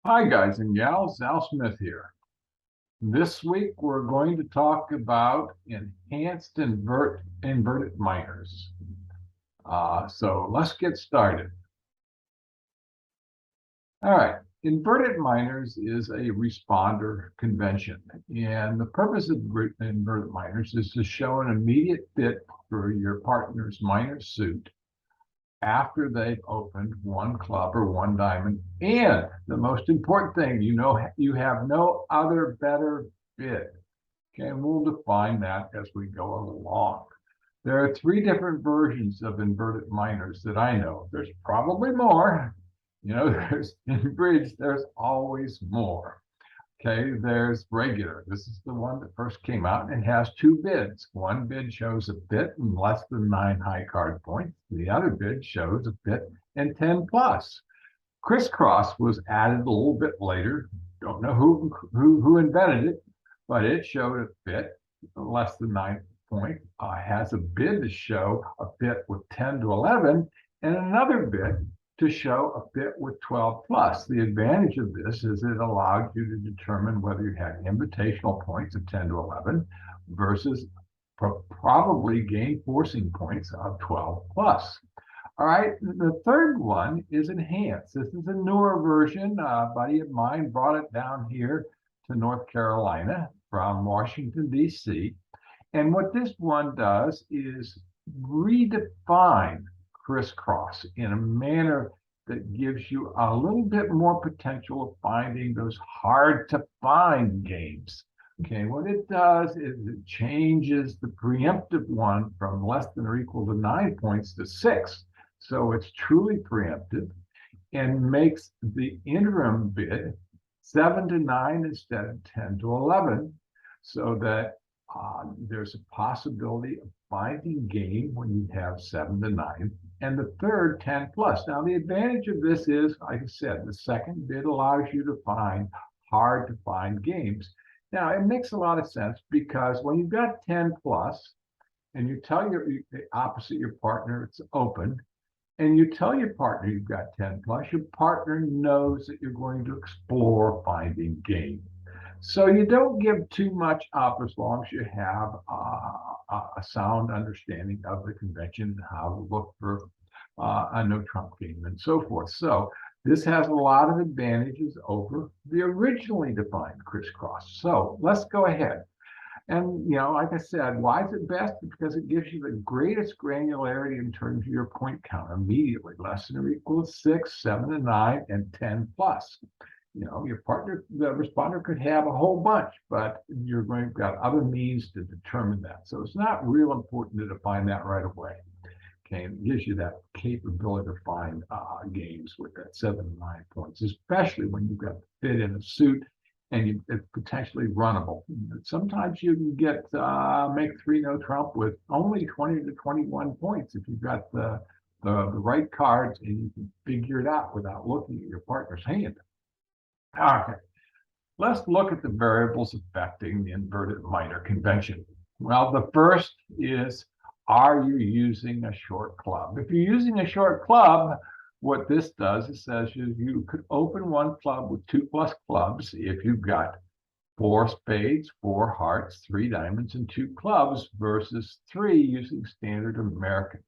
Hi guys and gals, Al Smith here. This week we're going to talk about enhanced inverted minors. So let's get started. All right, inverted minors is a responder convention, and the purpose of inverted minors is to show an immediate bit for your partner's minor suit after they've opened one club or one diamond. And the most important thing, you have no other better bid. Okay, and we'll define that as we go along. There are three different versions of inverted minors that I know. There's probably more. There's in bridge, there's always more. Okay, there's regular. This is the one that first came out and has two bids. One bid shows a bit and less than 9 high card points. The other bid shows a bit and 10 plus. Crisscross was added a little bit later. Don't know who invented it, but it showed a bit less than 9 points. Has a bid to show a bit with 10 to 11 and another bid to show a bit with 12 plus. The advantage of this is it allowed you to determine whether you had invitational points of 10 to 11 versus probably game forcing points of 12 plus. All right, the third one is Enhance. This is a newer version. A buddy of mine brought it down here to North Carolina from Washington, D.C. And what this one does is redefine crisscross in a manner that gives you a little bit more potential of finding those hard to find games. Okay, what it does is it changes the preemptive one from less than or equal to 9 points to 6. So it's truly preemptive and makes the interim bid 7 to 9 instead of 10 to 11, so that there's a possibility of finding game when you have 7 to 9, and the third 10 plus. Now, the advantage of this is, like I said, the second bid allows you to find hard to find games. Now, it makes a lot of sense because when you've got 10 plus and you tell opposite your partner it's open, and you tell your partner you've got 10 plus, your partner knows that you're going to explore finding game. So you don't give too much up as long as you have a sound understanding of the convention and how to look for a no trump game and so forth. So this has a lot of advantages over the originally defined crisscross. So let's go ahead. And, like I said, why is it best? Because it gives you the greatest granularity in terms of your point count immediately, less than or equal to 6, 7 to 9, and 10 plus. Your partner, the responder could have a whole bunch, but you're going to have other means to determine that. So it's not real important to define that right away. Okay, and it gives you that capability to find games with that 7 to 9 points, especially when you've got fit in a suit and it's potentially runnable. Sometimes you can get make 3 no trump with only 20 to 21 points if you've got the right cards and you can figure it out without looking at your partner's hand. Okay, let's look at the variables affecting the inverted minor convention. Well, the first is, are you using a short club? If you're using a short club, what this does is says you could open one club with 2 plus clubs if you've got 4 spades, 4 hearts, 3 diamonds, and 2 clubs versus 3 using standard American.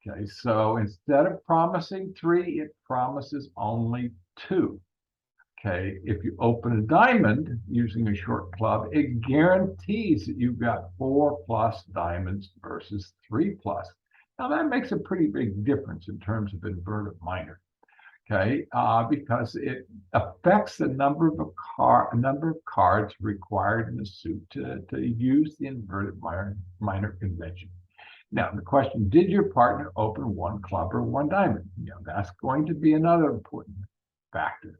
Okay, so instead of promising 3, it promises only 2. Okay, if you open a diamond using a short club, it guarantees that you've got 4 plus diamonds versus 3 plus. Now that makes a pretty big difference in terms of inverted minor, okay, because it affects the number of cards required in the suit to use the inverted minor convention. Now the question: did your partner open 1 club or 1 diamond? That's going to be another important factor.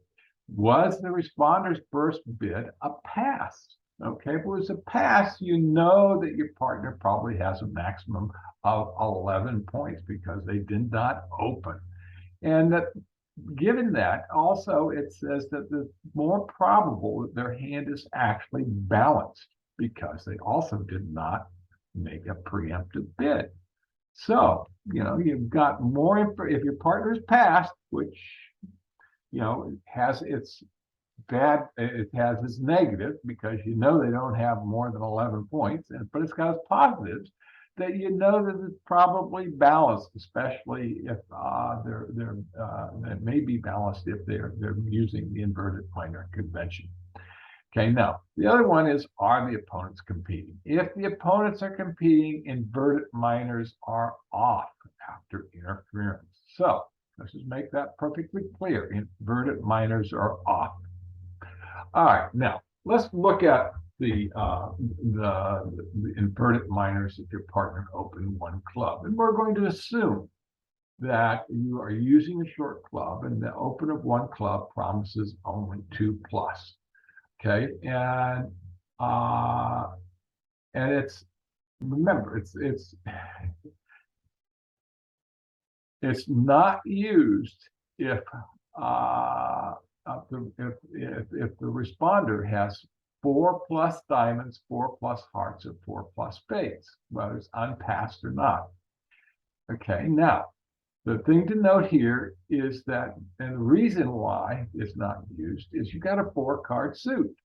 Was the responder's first bid a pass? Okay, if it was a pass, you know that your partner probably has a maximum of 11 points because they did not open. And that, given that, also it says that it's more probable that their hand is actually balanced because they also did not make a preemptive bid. So, you've got more if your partner's passed, which has its bad, it has its negative because you know they don't have more than 11 points, but it's got its positives that you know that it's probably balanced, especially if it may be balanced if they're using the inverted minor convention. Okay, now the other one is, are the opponents competing? If the opponents are competing, inverted minors are off after interference. So let's just make that perfectly clear. Inverted minors are off. All right, now let's look at the inverted minors if your partner opened one club. And we're going to assume that you are using a short club and the open of one club promises only 2+. Okay, and it's, remember, it's not used if the responder has 4+ diamonds, 4+ hearts, or 4+ spades, whether it's unpassed or not. Okay, now the thing to note here is that, and the reason why it's not used is you got a 4-card suit.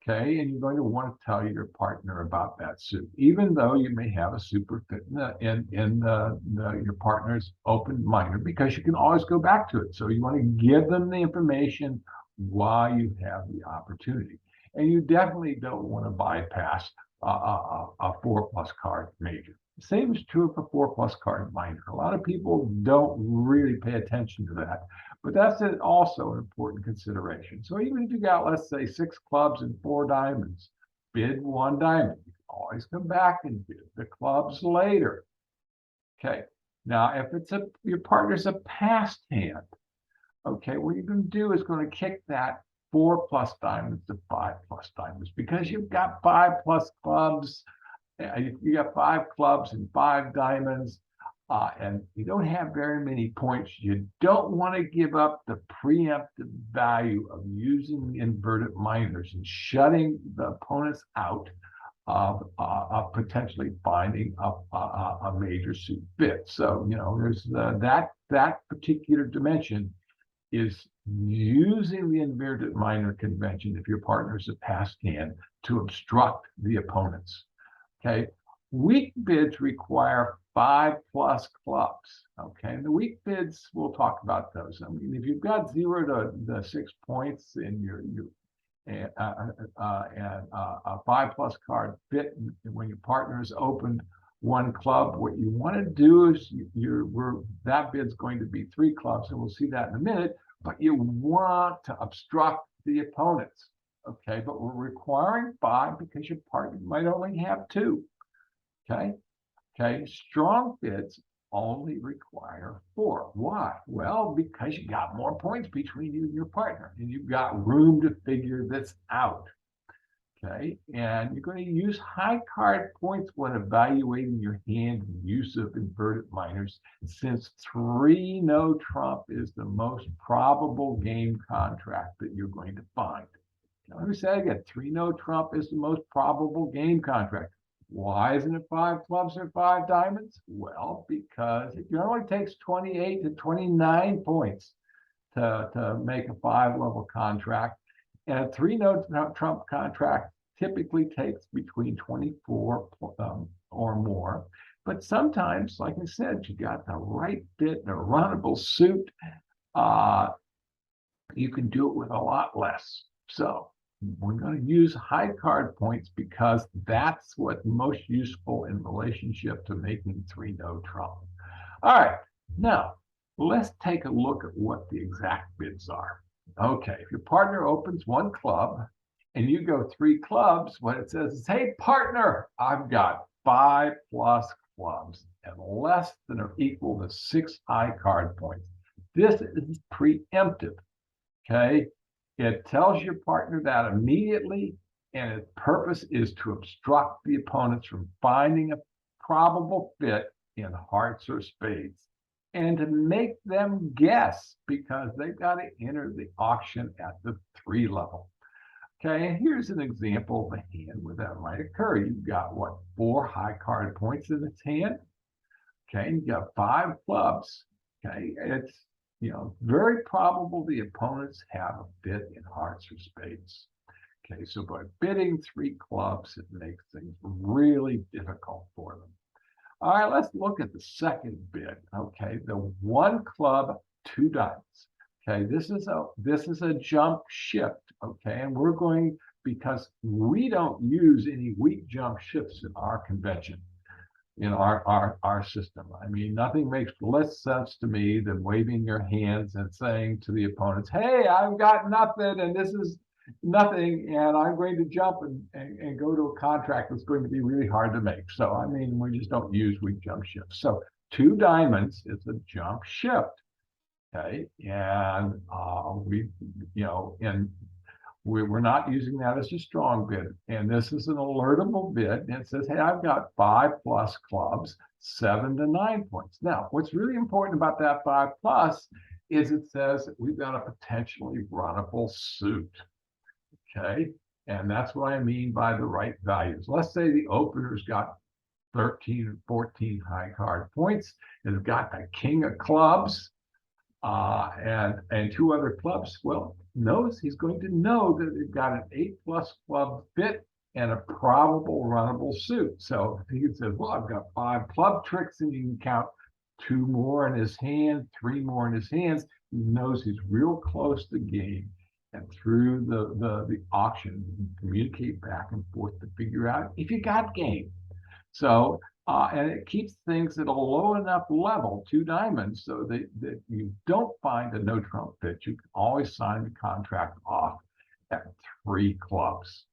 Okay, and you're going to want to tell your partner about that suit, even though you may have a super fit in your partner's open minor, because you can always go back to it. So you want to give them the information while you have the opportunity, and you definitely don't want to bypass a 4+ card major. The same is true of a 4+ card minor. A lot of people don't really pay attention to that, but that's also an important consideration. So even if you got, let's say, 6 clubs and 4 diamonds, bid 1 diamond. You can always come back and bid the clubs later. Okay. Now, if it's your partner's a passed hand, okay, what you're going to do is going to kick that 4+ diamonds to 5+ diamonds, because you've got 5+ clubs. You got 5 clubs and 5 diamonds, and you don't have very many points. You don't want to give up the preemptive value of using the inverted minors and shutting the opponents out of potentially finding a major suit fit. So, you know, there's that particular dimension is using the inverted minor convention if your partner's a passed hand to obstruct the opponents. Okay, weak bids require 5+ clubs. Okay, and the weak bids, we'll talk about those. I mean, if you've got 0 to 6 points in your and a 5+ card fit, when your partner has opened 1 club, what you want to do is that bid's going to be 3 clubs, and we'll see that in a minute. But you want to obstruct the opponents. Okay, but we're requiring 5 because your partner might only have 2. Okay, strong bids only require 4. Why? Well, because you got more points between you and your partner, and you've got room to figure this out. Okay, and you're going to use high card points when evaluating your hand and use of inverted minors, since 3 no trump is the most probable game contract that you're going to find. Let me say again, 3 no trump is the most probable game contract. Why isn't it 5 clubs or 5 diamonds? Well, because it only takes 28 to 29 points to make a 5-level contract. And a 3 no trump contract typically takes between 24 or more. But sometimes, like I said, you got the right bit, the runnable suit. You can do it with a lot less. So we're going to use high card points because that's what's most useful in relationship to making 3 no trump. All right, now let's take a look at what the exact bids are. Okay, if your partner opens 1 club and you go 3 clubs, what it says is, hey, partner, I've got 5+ clubs and less than or equal to 6 high card points. This is preemptive. Okay, it tells your partner that immediately, and its purpose is to obstruct the opponents from finding a probable fit in hearts or spades, and to make them guess because they've got to enter the auction at the 3 level. Okay, and here's an example of a hand where that might occur. You've got, what, 4 high card points in its hand? Okay, you've got 5 clubs. Okay, very probable the opponents have a bid in hearts or spades. Okay, so by bidding 3 clubs, it makes things really difficult for them. All right, let's look at the second bid. Okay, the 1 club, 2 diamonds. Okay, this is a jump shift. Okay, and we're going, because we don't use any weak jump shifts in our convention, in our system. I mean, nothing makes less sense to me than waving your hands and saying to the opponents, hey, I've got nothing, and this is nothing, and I'm going to jump and go to a contract that's going to be really hard to make. So, I mean, we just don't use weak jump shifts. So 2 diamonds is a jump shift. Okay, and we're not using that as a strong bid. And this is an alertable bid. And it says, hey, I've got 5+ clubs, 7 to 9 points. Now, what's really important about that 5+ is it says that we've got a potentially runnable suit. Okay, and that's what I mean by the right values. Let's say the opener's got 13 or 14 high card points. It's got the king of clubs and 2 other clubs. Well, he's going to know that they've got an 8+ club fit and a probable runnable suit. So if he says, well, I've got 5 club tricks, and you can count 2 more in his hand, 3 more in his hands, he knows he's real close to game. And through the auction, you can communicate back and forth to figure out if you got game. So, and it keeps things at a low enough level, 2 diamonds, so that you don't find a no trump fit. You can always sign the contract off at 3 clubs.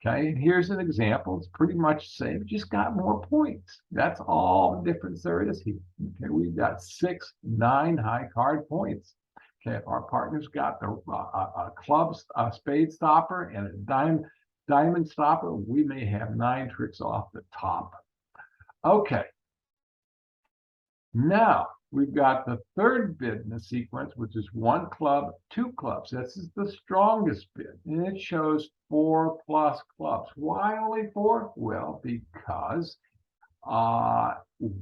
Okay, and here's an example. It's pretty much the same, just got more points. That's all the difference there is here. Okay, we've got 6, 9 high card points. Okay, if our partner's got the clubs, a spade stopper and a diamond stopper, we may have 9 tricks off the top. Okay, now we've got the third bid in the sequence, which is 1 club, 2 clubs. This is the strongest bid, and it shows 4+ clubs. Why only 4? Well, because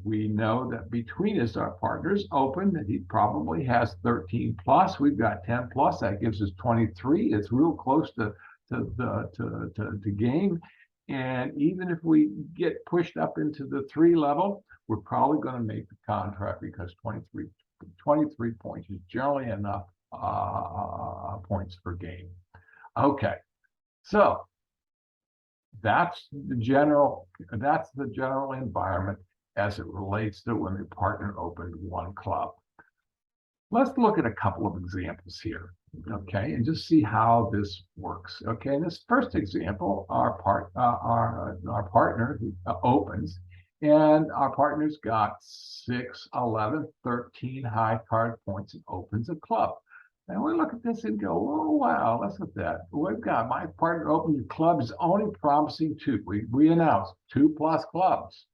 we know that between us, our partner's open, that he probably has 13+. We've got 10+. That gives us 23. It's real close to game. And even if we get pushed up into the 3 level, we're probably going to make the contract, because 23 points is generally enough points for game. Okay, so that's the general environment as it relates to when the partner opened 1 club. Let's look at a couple of examples here, okay, and just see how this works. Okay, in this first example, our partner opens, and our partner's got 6, 11, 13 high card points and opens a club. And we look at this and go, oh, wow, let's look at that. We've got my partner opening the club is only promising 2. We announced 2+ clubs.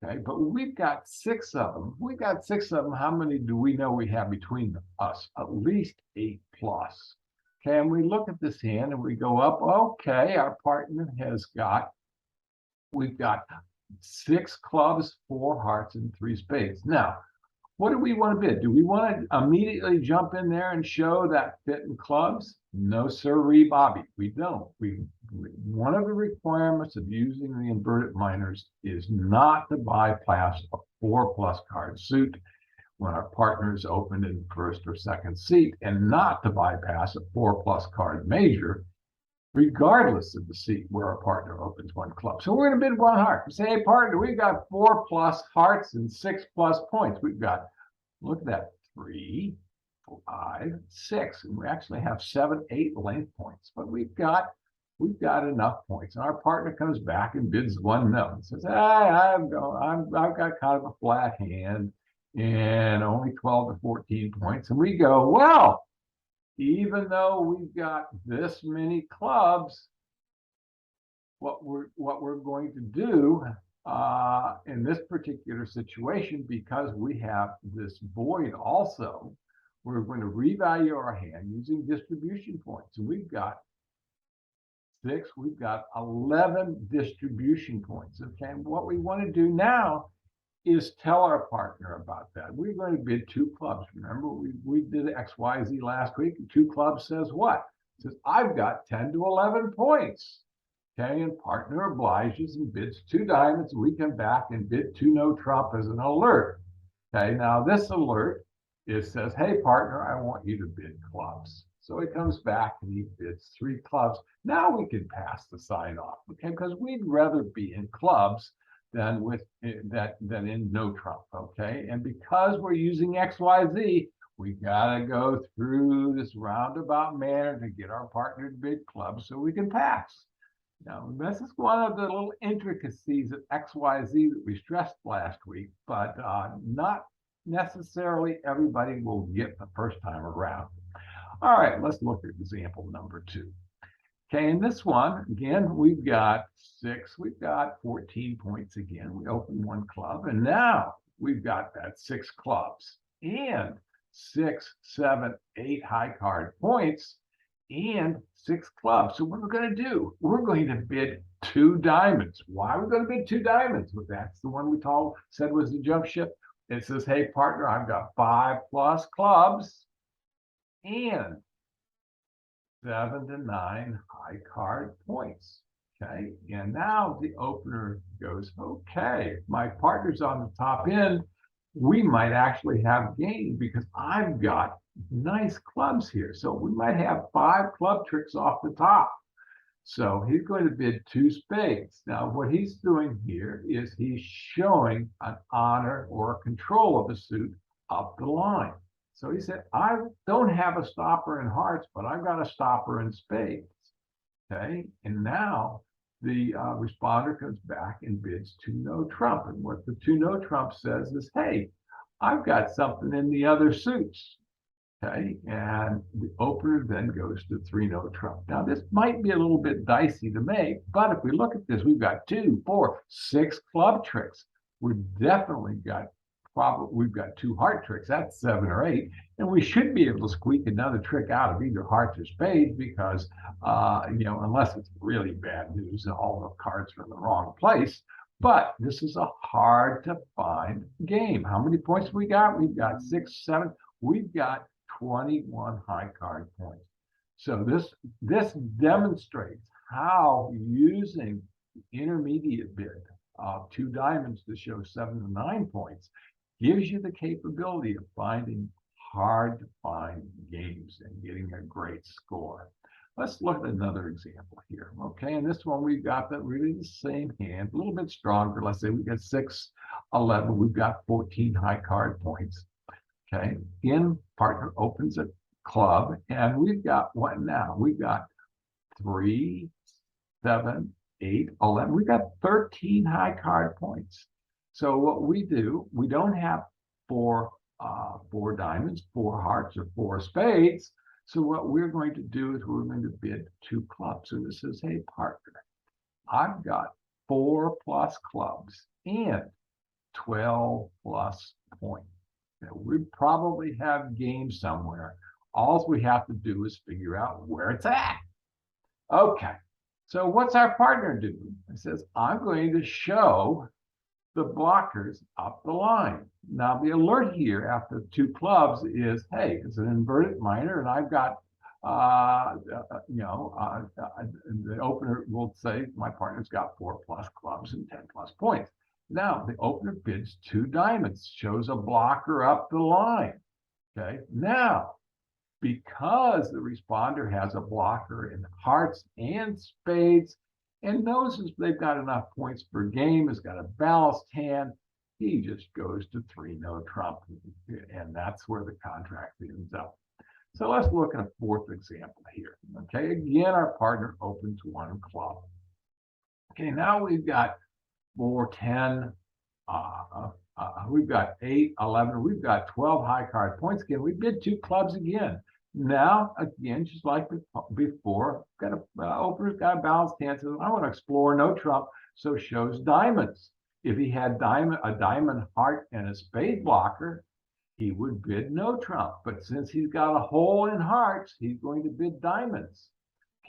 Okay, but we've got 6 of them. We've got 6 of them. How many do we know we have between us? At least 8+. Okay, and we look at this hand and we go up, okay, our partner we've got 6 clubs, 4 hearts, and 3 spades. Now, what do we want to bid? Do we want to immediately jump in there and show that fit in clubs? No, sirree, Bobby, we don't. One of the requirements of using the inverted minors is not to bypass a 4+ card suit when our partner is opened in first or second seat, and not to bypass a 4+ card major, regardless of the seat where our partner opens 1 club. So we're going to bid 1 heart. We say, hey, partner, we've got 4+ hearts and 6+ points. We've got, look at that, 3, 5, 6, and we actually have 7, 8 length points. But we've got enough points. And our partner comes back and bids 1 note and says, hey, I've got kind of a flat hand and only 12 to 14 points. And we go, well, even though we've got this many clubs, what we're going to do in this particular situation, because we have this void also, we're going to revalue our hand using distribution points. And we've got 6, we've got 11 distribution points. Okay, and what we want to do now is tell our partner about that. We're going to bid 2 clubs. Remember, we did XYZ last week. 2 clubs says what? It says, I've got 10 to 11 points. Okay, and partner obliges and bids 2 diamonds. We come back and bid 2 no trump as an alert. Okay, now this alert, it says, hey, partner, I want you to bid clubs. So he comes back and he bids 3 clubs. Now we can pass the sign off, okay, because we'd rather be in clubs than in no trump, okay? And because we're using XYZ, we gotta go through this roundabout manner to get our partner to bid clubs so we can pass. Now, this is one of the little intricacies of XYZ that we stressed last week, but not necessarily everybody will get the first time around. All right, let's look at example number 2. Okay, in this one, again, we've got 14 points again. We open 1 club, and now we've got that 6 clubs and 6, 7, 8 high card points and 6 clubs. So what we're going to do, we're going to bid 2 diamonds. Why are we going to bid 2 diamonds? Well, that's the one we said was the jump ship. It says, hey, partner, I've got 5 plus clubs and 7 to 9 high card points. Okay, and now the opener goes, okay, my partner's on the top end. We might actually have game because I've got nice clubs here. So we might have 5 club tricks off the top. So he's going to bid 2 spades. Now, what he's doing here is he's showing an honor or a control of a suit up the line. So he said, I don't have a stopper in hearts, but I've got a stopper in spades. Okay, and now the responder comes back and bids 2 no trump. And what the 2 no trump says is, hey, I've got something in the other suits. Okay, and the opener then goes to 3 no trump. Now, this might be a little bit dicey to make, but if we look at this, we've got 2, 4, 6 club tricks. We've definitely got we've got 2 heart tricks. That's 7 or 8, and we should be able to squeak another trick out of either hearts or spades because, unless it's really bad news and all the cards are in the wrong place. But this is a hard to find game. How many points we got? We've got 6, 7. We've got 21 high card points. So this demonstrates how using the intermediate bid of 2 diamonds to show 7 to 9 points gives you the capability of finding hard to find games and getting a great score. Let's look at another example here. Okay, and this one we've got really the same hand, a little bit stronger. Let's say we got 6, 11. We've got 14 high card points. Okay, in partner opens a club, and we've got what now? We've got 3, 7, 8, 11. We've got 13 high card points. So what we do, we don't have 4 diamonds, 4 hearts, or 4 spades. So what we're going to do is we're going to bid 2 clubs. And this says, hey, partner, I've got 4 plus clubs and 12 plus points. Now, we probably have games somewhere. All we have to do is figure out where it's at. Okay, so what's our partner do? It says, I'm going to show the blockers up the line. Now, the alert here after 2 clubs is, hey, it's an inverted minor, and I've got, the opener will say my partner's got 4 plus clubs and 10 plus points. Now, the opener bids 2 diamonds, shows a blocker up the line. Okay, now, because the responder has a blocker in hearts and spades, and knows they've got enough points per game, has got a balanced hand, he just goes to 3 no trump, and that's where the contract ends up. So let's look at a 4th example here. Okay, again, our partner opens 1 club. Okay, now we've got 4, 10, we've got 8, 11, we've got 12 high card points again. We bid 2 clubs again. Now, again, just like before, got opener's got a balanced hand. So I want to explore no trump, so shows diamonds. If he had a diamond, heart, and a spade blocker, he would bid no trump. But since he's got a hole in hearts, he's going to bid diamonds.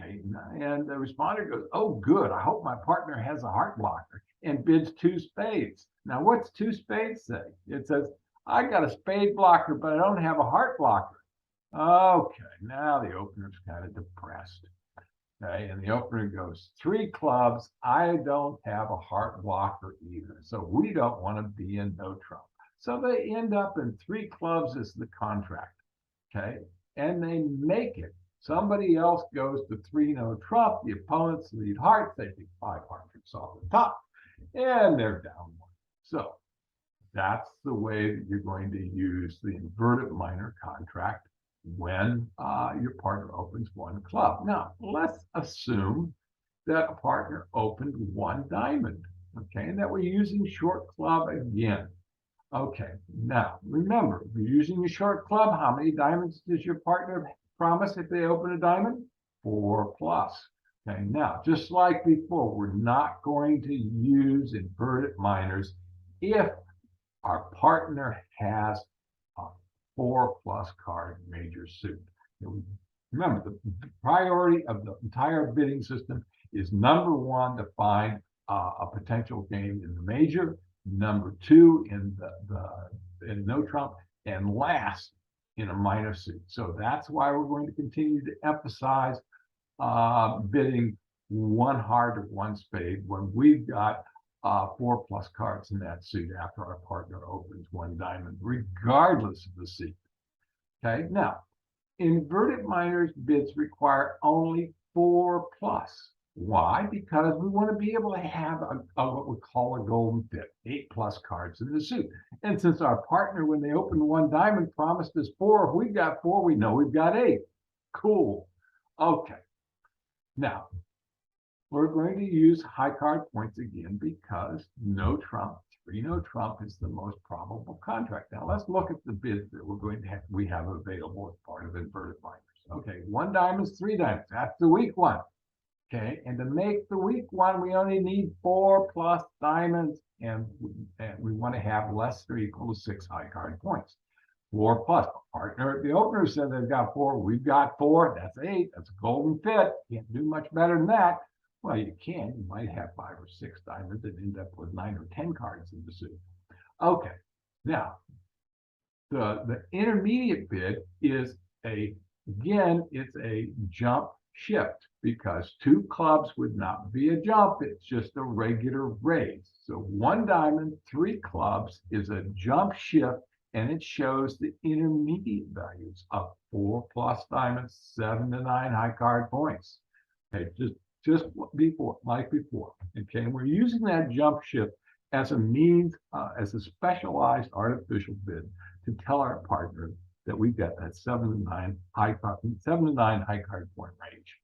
Okay, and the responder goes, oh, good. I hope my partner has a heart blocker. and bids two spades. Now, what's two spades say? It says, I got a spade blocker, but I don't have a heart blocker. Okay, now the opener's kind of depressed. Okay, and the opener goes, three clubs, I don't have a heart blocker either. So we don't want to be in no trump. So they end up in three clubs as the contract. Okay, and they make it. Somebody else goes to three no trump. The opponents lead hearts. They take 500 off the top, and they're down one. So that's the way that you're going to use the inverted minor contract when your partner opens one club. Now, let's assume that a partner opened one diamond, okay, and that we're using short club again. Okay, now remember, if you're using a short club, how many diamonds does your partner promise if they open a diamond? 4 plus. Okay, now, just like before, we're not going to use inverted minors if our partner has a 4 plus card major suit. Remember, the priority of the entire bidding system is number one, to find a potential game in the major, number two in in no trump, and last in a minor suit. So that's why we're going to continue to emphasize bidding one heart or one spade when we've got 4 plus cards in that suit after our partner opens one diamond, regardless of the seat. Okay, now inverted minors bids require only 4 plus. Why? Because we want to be able to have what we call a golden fit, 8 plus cards in the suit. And since our partner, when they opened one diamond, promised us 4, if we've got 4, we know we've got 8. Cool. Okay. Now, we're going to use high card points again because no trump, 3 no trump is the most probable contract. Now, let's look at the bids that we have available as part of inverted minors. Okay, 1 diamond, 3 diamonds. That's the weak one. Okay, and to make the weak one, we only need 4 plus diamonds, and we want to have less or equal to 6 high card points. 4 plus. Partner, the opener said they've got 4. We've got 4. That's 8. That's a golden fit. Can't do much better than that. Well, you can. You might have 5 or 6 diamonds and end up with 9 or 10 cards in the suit. Okay. Now, the intermediate bid is it's a jump shift, because 2 clubs would not be a jump. It's just a regular raise. So 1 diamond, 3 clubs is a jump shift, and it shows the intermediate values of 4 plus diamonds, 7 to 9 high card points. Okay, just before, like before. Okay, and we're using that jump shift as a means, as a specialized artificial bid to tell our partner that we've got that 7 to 9 high card point range.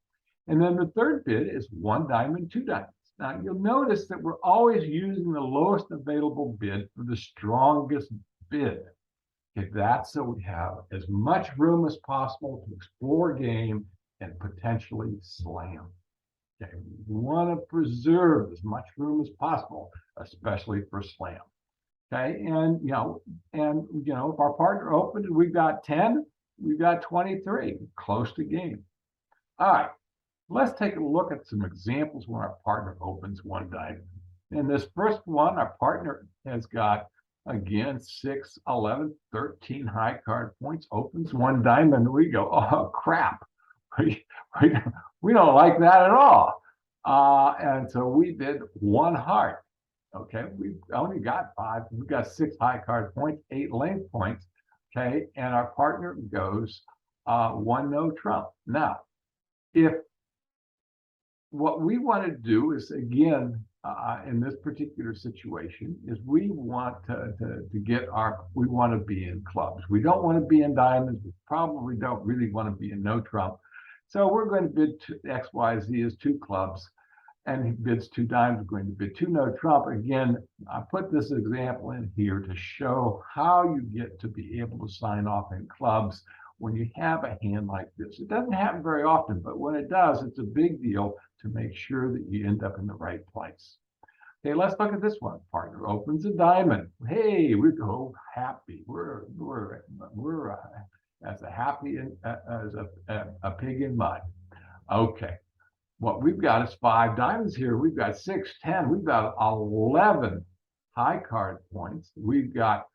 And then the third bid is 1 diamond, 2 diamonds. Now you'll notice that we're always using the lowest available bid for the strongest bid. Okay, that's so we have as much room as possible to explore game and potentially slam. Okay, we want to preserve as much room as possible, especially for slam. Okay, and if our partner opened and we've got 10, we've got 23, close to game. All right, let's take a look at some examples when our partner opens 1 diamond. In this first one, our partner has got, again, 6, 11, 13 high card points, opens 1 diamond. We go, oh, crap. We don't like that at all. And so we bid 1 heart. Okay, we've only got 5. We've got 6 high card points, 8 length points. Okay, and our partner goes 1 no trump. Now, if what we want to do is, again, in this particular situation, is we want we want to be in clubs. We don't want to be in diamonds. We probably don't really want to be in no trump. So we're going to bid X, Y, Z as 2 clubs, and he bids 2 diamonds. We're going to bid 2 no trump. Again, I put this example in here to show how you get to be able to sign off in clubs when you have a hand like this. It doesn't happen very often, but when it does, it's a big deal to make sure that you end up in the right place. Okay, let's look at this one. Partner opens a diamond. Hey, we go happy. We're as happy as a pig in mud. Okay, what we've got is 5 diamonds here. We've got 6, 10. We've got 11 high card points. We've got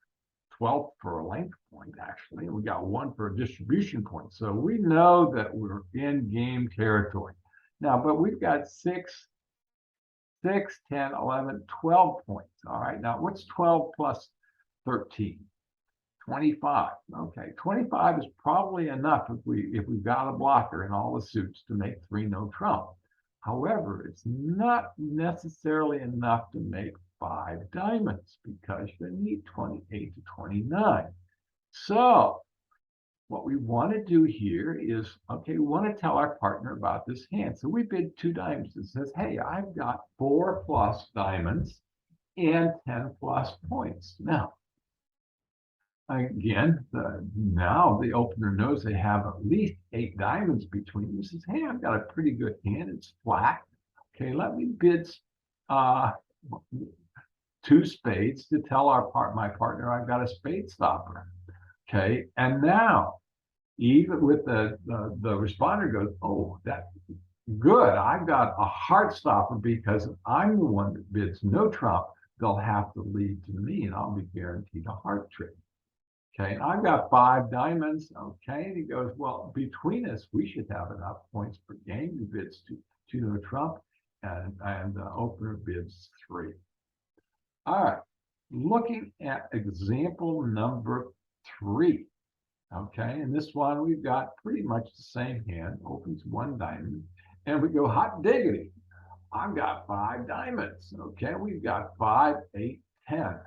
12 for a length point, actually, and we got 1 for a distribution point. So we know that we're in game territory. Now, but we've got 6, 10, 11, 12 points. All right, now what's 12 plus 13? 25. Okay, 25 is probably enough if we've got a blocker in all the suits to make 3 no trump. However, it's not necessarily enough to make 5 diamonds because you need 28 to 29. So what we want to do here is, okay, we want to tell our partner about this hand. So we bid 2 diamonds. It says, hey, I've got 4 plus diamonds and 10 plus points. Now, again, now the opener knows they have at least 8 diamonds between them. He says, hey, I've got a pretty good hand. It's flat. Okay, let me bid 2 spades to tell my partner I've got a spade stopper. Okay, and now even with the responder goes, oh, that's good. I've got a heart stopper because if I'm the one that bids no trump, they'll have to lead to me and I'll be guaranteed a heart trick. Okay, I've got 5 diamonds. Okay, and he goes, well, between us, we should have enough points per game. He bids 2 no trump, and the opener bids 3. All right, looking at example number 3. Okay, and this one we've got pretty much the same hand, opens 1 diamond, and we go hot diggity. I've got 5 diamonds. Okay, we've got 5, 8, 10.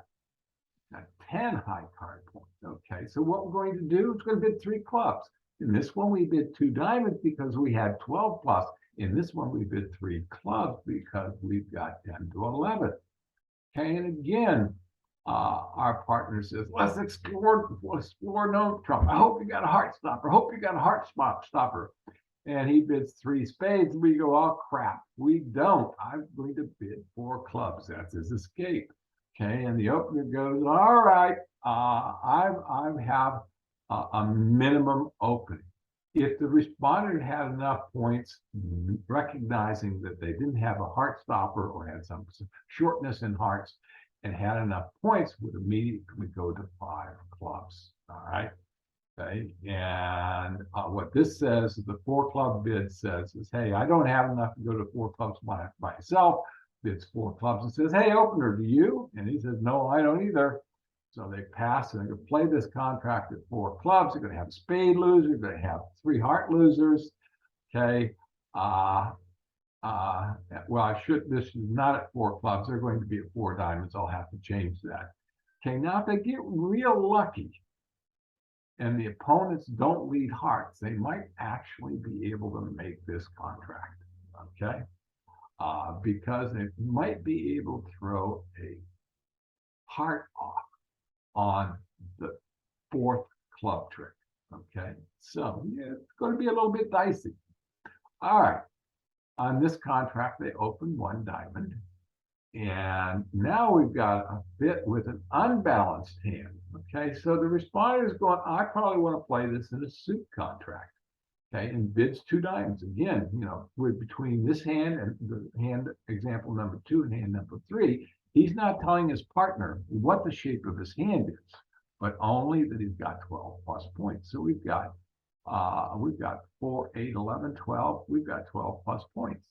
Got 10 high card points. Okay, so what we're going to do is going to bid 3 clubs. In this one, we bid 2 diamonds because we had 12 plus. In this one, we bid 3 clubs because we've got 10 to 11. Okay, and again, our partner says, let's explore no trump. I hope you got a heart stopper. I hope you got a heart stopper. And he bids 3 spades. We go, oh, crap. We don't. I'm going to bid 4 clubs. That's his escape. Okay, and the opener goes, all right, I have a minimum opening. If the respondent had enough points, recognizing that they didn't have a heart stopper or had some shortness in hearts and had enough points, would immediately go to 5 clubs. All right. Okay. And what this says, the 4 club bid says is, hey, I don't have enough to go to 4 clubs by myself. Bids 4 clubs and says, hey, opener, do you? And he says, no, I don't either. So they pass and they're going to play this contract at 4 clubs. They're going to have a spade loser. They're going to have 3 heart losers. Okay. Well, this is not at 4 clubs. They're going to be at 4 diamonds. I'll have to change that. Okay. Now, if they get real lucky and the opponents don't lead hearts, they might actually be able to make this contract. Okay. Because they might be able to throw a heart off on the 4th club trick. Okay, so yeah, it's going to be a little bit dicey. All right, on this contract, they open 1 diamond, and now we've got a bit with an unbalanced hand. Okay, so the responder is going, I probably want to play this in a suit contract. Okay, and bids 2 diamonds. Again, with between this hand and the hand example number 2 and hand number 3, he's not telling his partner what the shape of his hand is, but only that he's got 12 plus points. So we've got 4, 8, 11, 12. We've got 12 plus points.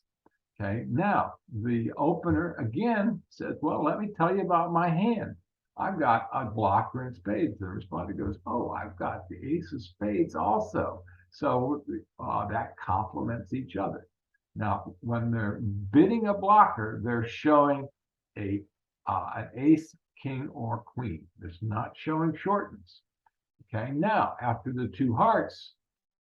Okay, now the opener again says, well, let me tell you about my hand. I've got a blocker in spades. The responder goes, oh, I've got the ace of spades also. So that complements each other. Now, when they're bidding a blocker, they're showing an ace, king, or queen. It's not showing shortens. Okay, now after the 2 hearts,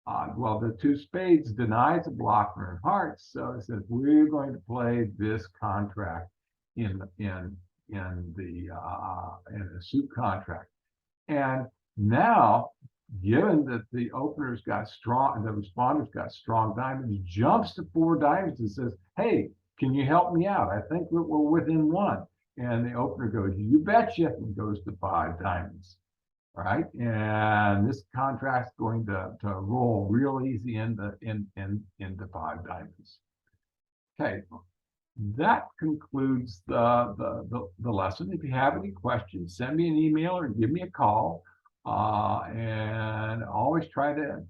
the 2 spades denies a blocker in hearts. So it says we're going to play this contract in a suit contract. And now, given that the opener's got strong and the responder's got strong diamonds, jumps to 4 diamonds and says, hey, can you help me out? I think we're within 1. And the opener goes, you betcha, and goes to 5 diamonds. All right. And this contract's going to roll real easy into 5 diamonds. Okay, that concludes the lesson. If you have any questions, send me an email or give me a call, and always try to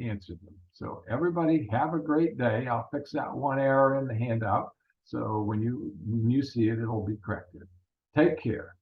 answer them. So everybody have a great day. I'll fix that one error in the handout. So when you see it, it'll be corrected. Take care.